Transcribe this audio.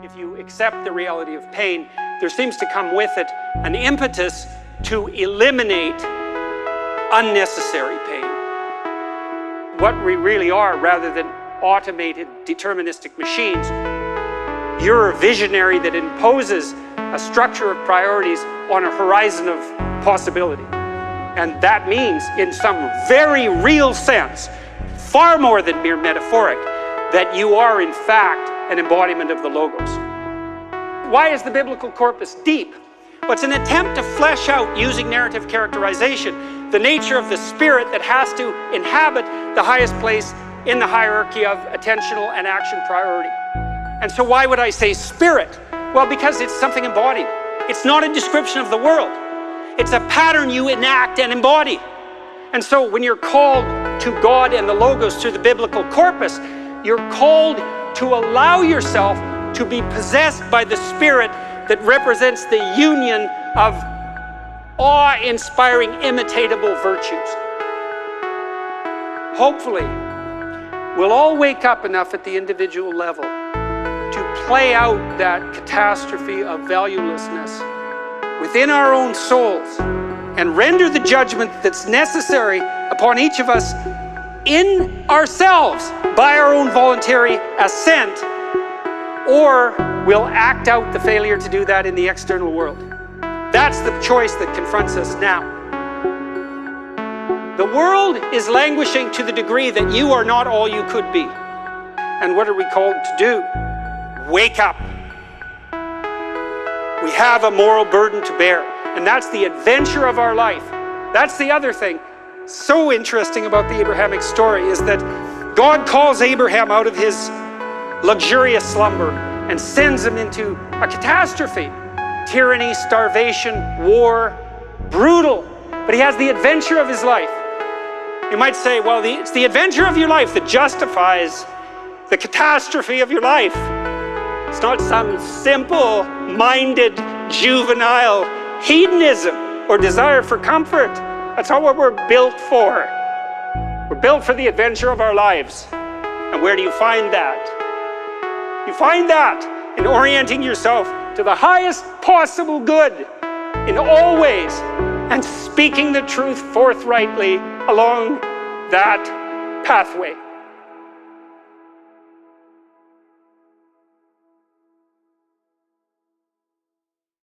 If you accept the reality of pain, there seems to come with it an impetus to eliminate unnecessary pain. What we really are, rather than automated, deterministic machines, you're a visionary that imposes a structure of priorities on a horizon of possibility. And that means, in some very real sense, far more than mere metaphoric, that you are in fact an embodiment of the Logos. Why is the biblical corpus deep? Well, it's an attempt to flesh out, using narrative characterization, the nature of the spirit that has to inhabit the highest place in the hierarchy of attentional and action priority. And so why would I say spirit? Well, because it's something embodied. It's not a description of the world. It's a pattern you enact and embody. And so when you're called to God and the Logos through the biblical corpus, you're called to allow yourself to be possessed by the spirit that represents the union of awe-inspiring, imitatable virtues. Hopefully, we'll all wake up enough at the individual level to play out that catastrophe of valuelessness within our own souls and render the judgment that's necessary upon each of us in ourselves by our own voluntary assent, or we'll act out the failure to do that in the external world. That's the choice that confronts us now. The world is languishing to the degree that you are not all you could be. And what are we called to do? Wake up. We have a moral burden to bear, and that's the adventure of our life. That's the other thing so interesting about the Abrahamic story, is that God calls Abraham out of his luxurious slumber and sends him into a catastrophe. Tyranny, starvation, war, brutal. But he has the adventure of his life. You might say, well, it's the adventure of your life that justifies the catastrophe of your life. It's not some simple-minded, juvenile hedonism or desire for comfort. That's not what we're built for. We're built for the adventure of our lives. And where do you find that? You find that in orienting yourself to the highest possible good in all ways and speaking the truth forthrightly along that pathway.